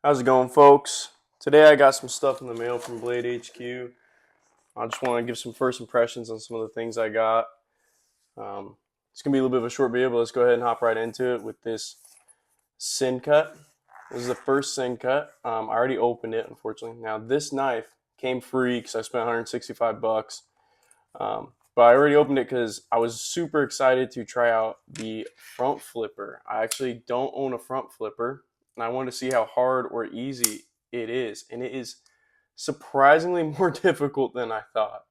How's it going, folks? Today I got some stuff in the mail from Blade HQ. I just want to give some first impressions on some of the things I got. It's going to be a little bit of a short video, but let's go ahead and hop right into it with this Syncut. This is the first Syncut. I already opened it, unfortunately. Now, this knife came free because I spent 165 bucks. But I already opened it because I was super excited to try out the front flipper. I actually don't own a front flipper, and I wanted to see how hard or easy it is. And it is surprisingly more difficult than I thought.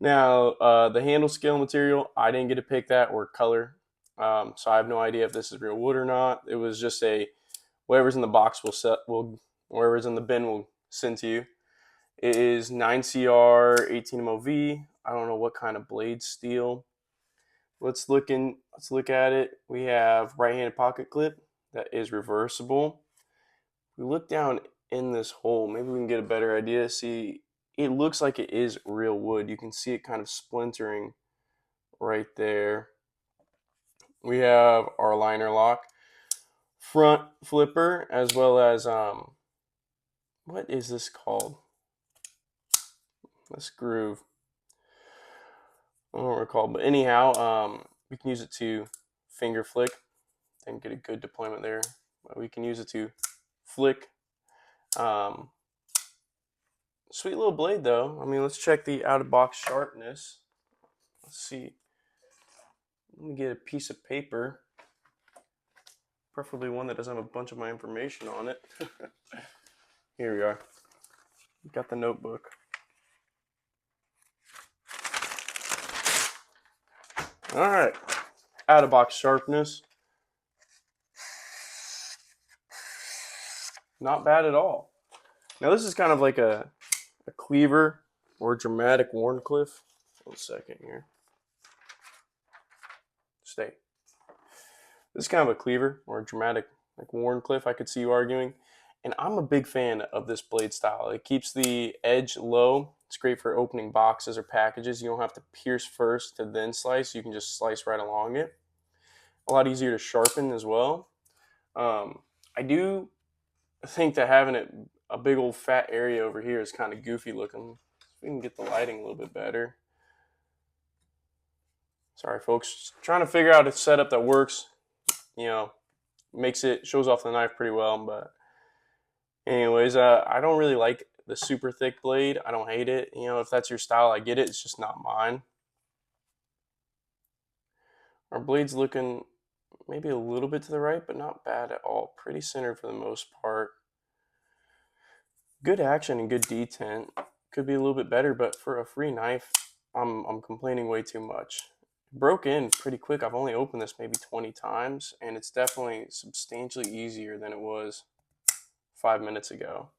Now, the handle scale material, I didn't get to pick that or color. So I have no idea if this is real wood or not. It was just a whatever's in the box whatever's in the bin will send to you. It is 9CR 18MOV. I don't know what kind of blade steel. Let's look at it. We have right-handed pocket clip that is reversible. We look down in this hole, maybe we can get a better idea. See, it looks like it is real wood. You can see it kind of splintering right there. We have our liner lock, front flipper, as well as what is this called? This groove. I don't recall, but anyhow, we can use it to finger flick and get a good deployment there. We can use it to flick. Um, Sweet little blade though. I mean, let's check the out of box sharpness. Let's see. Let me get a piece of paper, preferably one that doesn't have a bunch of my information on it. Here we are. Got the notebook. All right, out of box sharpness. Not bad at all. Now this is kind of like a cleaver or dramatic Wharncliffe. 1 second here. Stay. This is kind of a cleaver or a dramatic like Wharncliffe, I could see you arguing. And I'm a big fan of this blade style. It keeps the edge low. It's great for opening boxes or packages. You don't have to pierce first to then slice. You can just slice right along it. A lot easier to sharpen as well. I do think that having it a big old fat area over here is kind of goofy looking. We can get the lighting a little bit better. Sorry, folks. Just trying to figure out a setup that works. You know, shows off the knife pretty well. But anyways, I don't really like the super thick blade. I don't hate it. You know, if that's your style, I get it. It's just not mine. Our blade's looking maybe a little bit to the right, but not bad at all. Pretty centered for the most part. Good action and good detent. Could be a little bit better, but for a free knife, I'm complaining way too much. It broke in pretty quick. I've only opened this maybe 20 times, and it's definitely substantially easier than it was 5 minutes ago.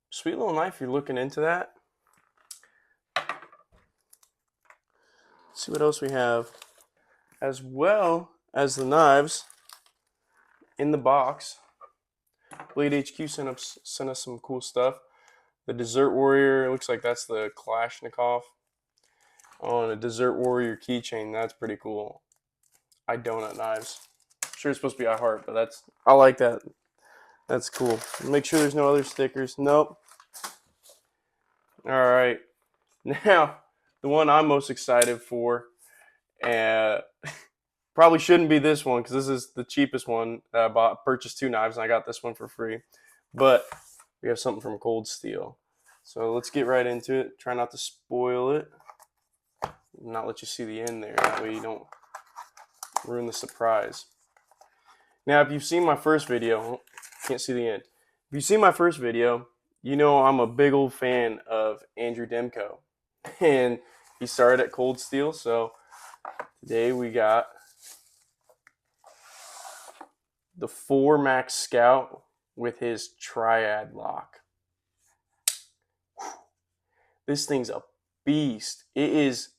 Sweet little knife, you're looking into that. Let's see what else we have. As well as the knives in the box, Blade HQ sent us some cool stuff. The Desert Warrior, it looks like that's the Kalashnikov. Oh, and a Desert Warrior keychain, that's pretty cool. Donut knives. I'm sure it's supposed to be I Heart, but I like that. That's cool. Make sure there's no other stickers. Nope. All right. Now, the one I'm most excited for, and probably shouldn't be this one because this is the cheapest one that I bought. Purchased 2 knives and I got this one for free. But we have something from Cold Steel. So let's get right into it. Try not to spoil it. Not let you see the end there. That way you don't ruin the surprise. Now, if you've seen my first video, can't see the end. If you've seen my first video, you know I'm a big old fan of Andrew Demko. And he started at Cold Steel. So today we got the 4 Max Scout with his Triad lock. This thing's a beast. It is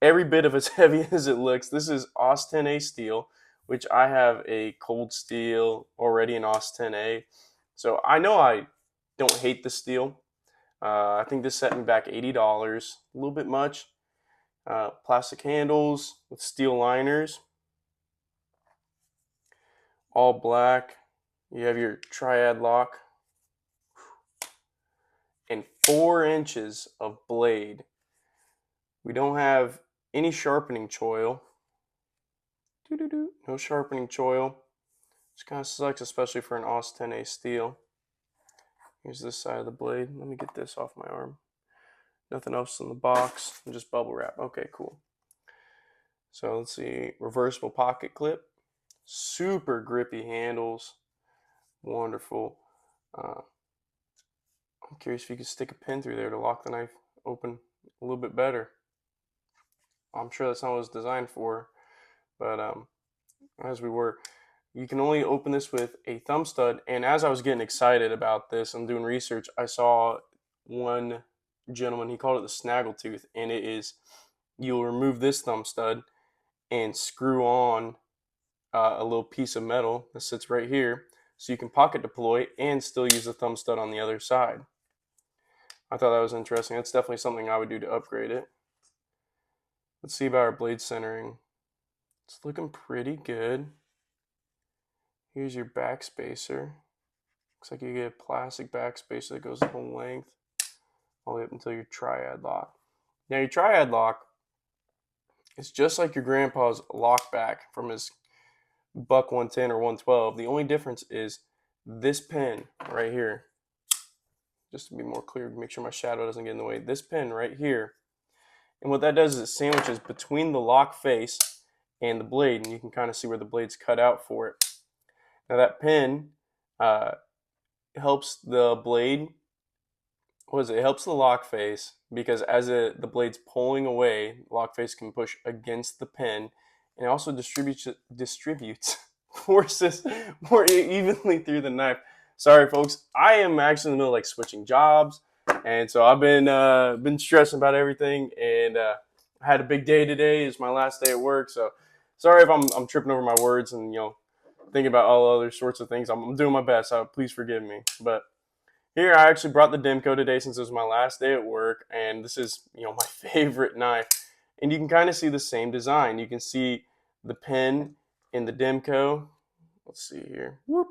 every bit of as heavy as it looks. This is AUS 10A steel, which I have a Cold Steel already in AUS 10A. So I know I don't hate the steel. I think this set me back $80, a little bit much. Plastic handles with steel liners, all black. You have your triad lock and 4 inches of blade. We don't have any sharpening choil. No sharpening choil. Which kind of sucks, especially for an AUS 10A steel. Here's this side of the blade. Let me get this off my arm. Nothing else in the box, just bubble wrap. Okay, cool. So let's see, reversible pocket clip, super grippy handles, wonderful. I'm curious if you could stick a pin through there to lock the knife open a little bit better. I'm sure that's not what it was designed for, but as we were, you can only open this with a thumb stud. And as I was getting excited about this and doing research, I saw one gentleman, he called it the snaggle tooth, and it is, you'll remove this thumb stud and screw on a little piece of metal that sits right here, so you can pocket deploy and still use the thumb stud on the other side. I thought that was interesting. That's definitely something I would do to upgrade it. Let's see about our blade centering. It's looking pretty good. Here's your back spacer. Looks like you get a plastic back spacer that goes the whole length all the way up until your triad lock. Now your triad lock is just like your grandpa's lock back from his Buck 110 or 112. The only difference is this pin right here. Just to be more clear, make sure my shadow doesn't get in the way. This pin right here. And what that does is it sandwiches between the lock face and the blade, and you can kind of see where the blade's cut out for it. Now that pin helps the blade, it helps the lock face, because as the blade's pulling away, the lock face can push against the pin, and it also distributes forces more evenly through the knife. Sorry folks, I am actually in the middle of like switching jobs, and so I've been stressing about everything, and I had a big day today. It's my last day at work, so sorry if I'm tripping over my words and thinking about all other sorts of things. I'm doing my best, so please forgive me. But here I actually brought the Demko today since it was my last day at work, and this is my favorite knife. And you can kind of see the same design. You can see the pin in the Demko. Let's see here. Whoop.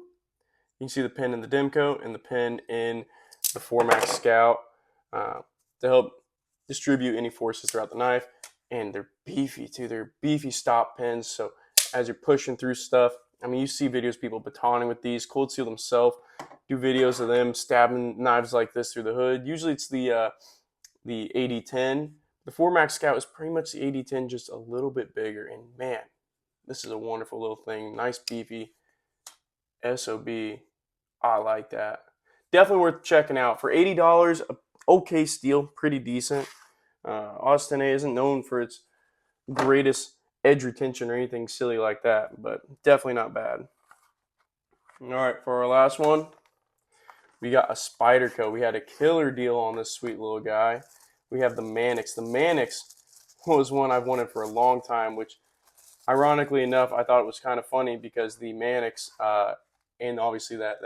You can see the pin in the Demko and the pin in the Formax Scout to help distribute any forces throughout the knife. And they're beefy too. They're beefy stop pins. So as you're pushing through stuff, I mean, you see videos of people batoning with these. Cold Steel themselves do videos of them stabbing knives like this through the hood. Usually it's the AD10. The Formax Scout is pretty much the AD10, just a little bit bigger. And man, this is a wonderful little thing. Nice beefy SOB. I like that. Definitely worth checking out. For $80, okay steel, pretty decent. AUS 10A isn't known for its greatest edge retention or anything silly like that, but definitely not bad. All right, for our last one, we got a Spyderco. We had a killer deal on this sweet little guy. We have the Manix. The Manix was one I've wanted for a long time, which ironically enough, I thought it was kind of funny because the Manix and obviously that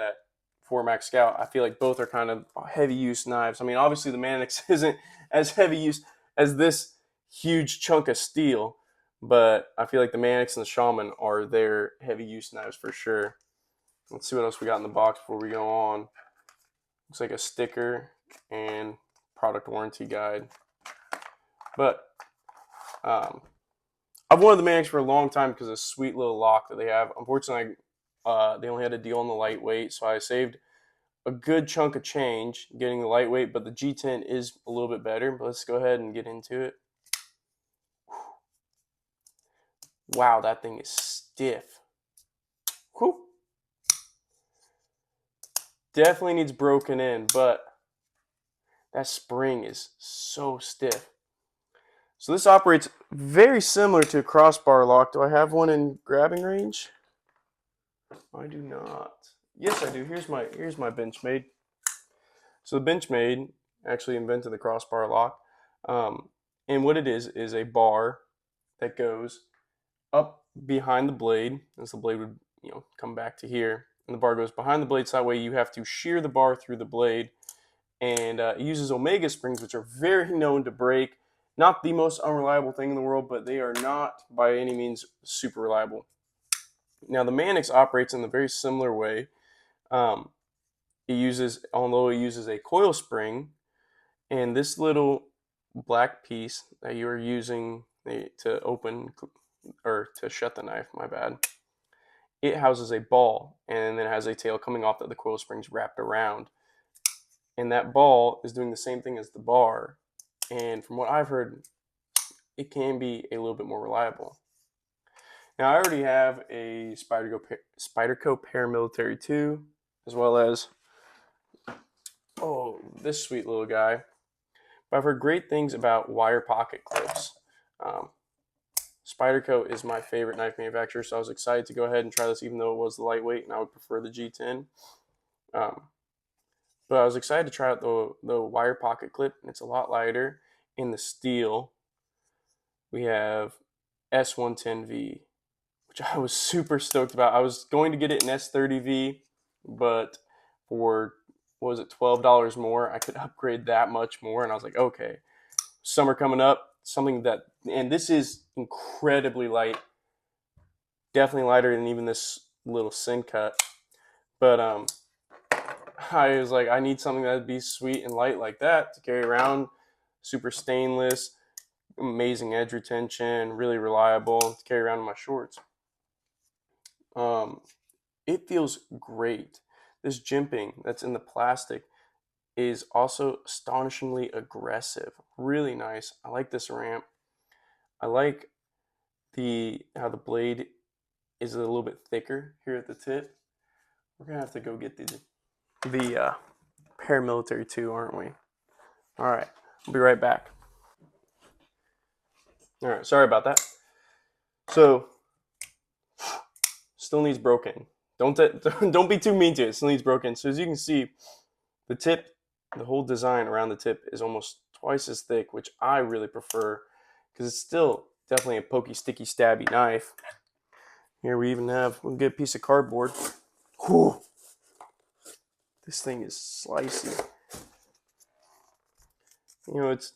Formax Scout, I feel like both are kind of heavy use knives. I mean, obviously the Manix isn't as heavy use as this huge chunk of steel, but I feel like the Manix and the Shaman are their heavy use knives for sure. Let's see what else we got in the box before we go on. Looks like a sticker and product warranty guide. But I've wanted the Manix for a long time because of the sweet little lock that they have. Unfortunately, they only had a deal on the lightweight, so I saved a good chunk of change getting the lightweight, but the G10 is a little bit better. But let's go ahead and get into it. Wow, that thing is stiff. Whew. Definitely needs broken in, but that spring is so stiff. So this operates very similar to a crossbar lock. Do I have one in grabbing range? I do not. Yes, I do. Here's my Benchmade. So the Benchmade actually invented the crossbar lock, and what it is a bar that goes up behind the blade, as the blade would come back to here, and the bar goes behind the blade, so that way you have to shear the bar through the blade. And it uses Omega springs, which are very known to break. Not the most unreliable thing in the world, but they are not by any means super reliable. Now the Manix operates in a very similar way. Um, although it uses a coil spring, and this little black piece that you are using to open or to shut the knife, my bad, it houses a ball and then it has a tail coming off that the coil springs wrapped around. And that ball is doing the same thing as the bar. And from what I've heard, it can be a little bit more reliable. Now, I already have a Spyderco Paramilitary 2, as well as, this sweet little guy. But I've heard great things about wire pocket clips. Um, Spyderco is my favorite knife manufacturer, so I was excited to go ahead and try this, even though it was the lightweight, and I would prefer the G10. Um, but I was excited to try out the wire pocket clip, and it's a lot lighter. In the steel, we have S110V, which I was super stoked about. I was going to get it in S30V, but for, what was it, $12 more, I could upgrade that much more, and I was like, okay, summer coming up, something that, and this is incredibly light, definitely lighter than even this little sin cut. But I was like, I need something that'd be sweet and light like that to carry around, super stainless, amazing edge retention, really reliable to carry around in my shorts. It feels great. This jimping that's in the plastic is also astonishingly aggressive. Really nice. I like this ramp. I like how the blade is a little bit thicker here at the tip. We're gonna have to go get the Paramilitary 2, aren't we? All right, I'll be right back. All right, sorry about that. So, still needs broken. Don't be too mean to it. Still needs broken. So as you can see, the tip, the whole design around the tip is almost twice as thick, which I really prefer because it's still definitely a pokey, sticky, stabby knife. Here we'll get a piece of cardboard. Whew. This thing is slicey. You know, it's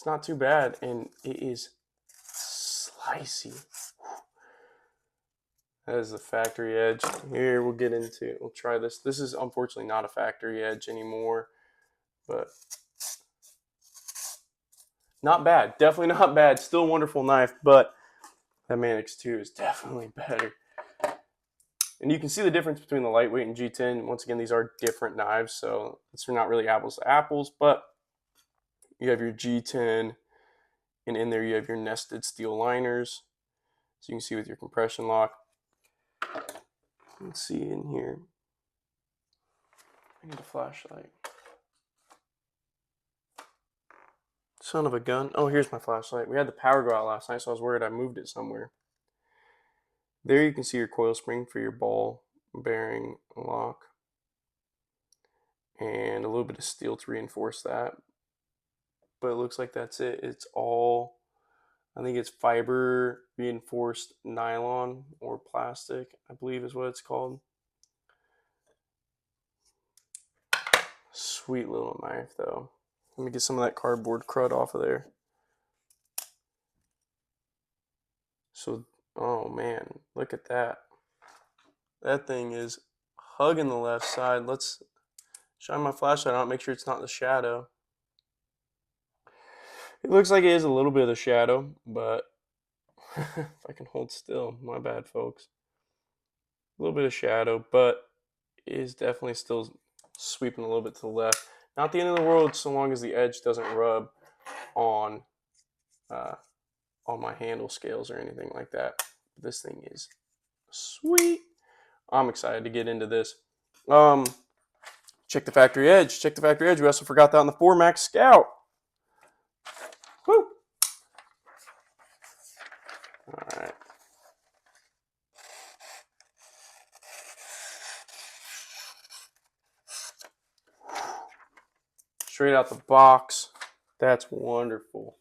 not too bad, and it is slicey. That is the factory edge. Here we'll try this. This is unfortunately not a factory edge anymore, but not bad. Definitely not bad. Still a wonderful knife, but that Manix 2 is definitely better. And you can see the difference between the lightweight and G10. Once again, these are different knives, so it's not really apples to apples, but you have your G10, and in there you have your nested steel liners. So you can see with your compression lock. Let's see in here. I need a flashlight. Son of a gun. Oh, here's my flashlight. We had the power go out last night, so I was worried I moved it somewhere. There you can see your coil spring for your ball bearing lock. And a little bit of steel to reinforce that. But it looks like that's it. It's all, I think it's fiber reinforced nylon or plastic, I believe is what it's called. Sweet little knife though. Let me get some of that cardboard crud off of there. So, oh man, look at that. That thing is hugging the left side. Let's shine my flashlight on it, make sure it's not the shadow. It looks like it is a little bit of the shadow, but if I can hold still, my bad, folks. A little bit of shadow, but it is definitely still sweeping a little bit to the left. Not the end of the world so long as the edge doesn't rub on my handle scales or anything like that. This thing is sweet. I'm excited to get into this. Check the factory edge. Check the factory edge. We also forgot that on the 4MAX Scout. Woo! All right. Straight out the box. That's wonderful.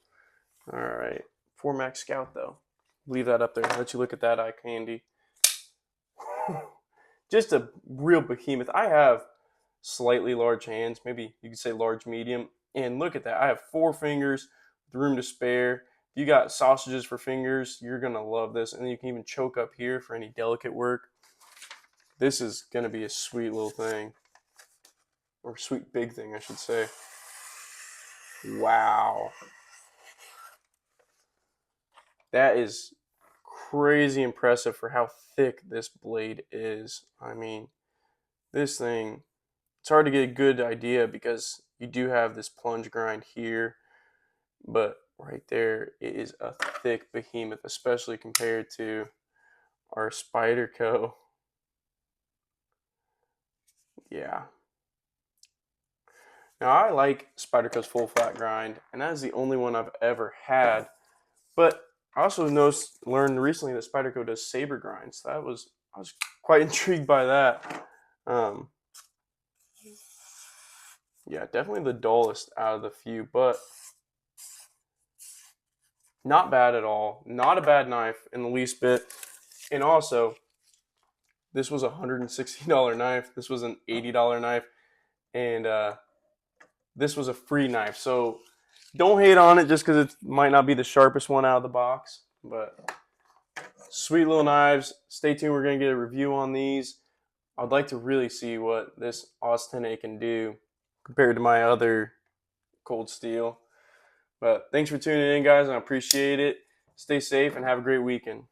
All right. 4MAX Scout, though. Leave that up there. Let you look at that eye candy. Just a real behemoth. I have slightly large hands. Maybe you could say large medium. And look at that. I have 4 fingers with room to spare. you got sausages for fingers, you're going to love this. And you can even choke up here for any delicate work. This is going to be a sweet little thing. Or sweet big thing, I should say. Wow. That is crazy impressive for how thick this blade is. I mean, this thing, it's hard to get a good idea because you do have this plunge grind here, but right there, it is a thick behemoth, especially compared to our Spyderco. Yeah. Now, I like Spyderco's full flat grind, and that is the only one I've ever had. But I also learned recently that Spyderco does saber grinds. I was quite intrigued by that. Um, yeah, definitely the dullest out of the few, but not bad at all. Not a bad knife in the least bit. And also, this was a $160 knife. This was an $80 knife, and this was a free knife. So don't hate on it just because it might not be the sharpest one out of the box. But sweet little knives. Stay tuned. We're going to get a review on these. I'd like to really see what this AUS 10A can do compared to my other cold steel. But thanks for tuning in, guys, and I appreciate it. Stay safe and have a great weekend.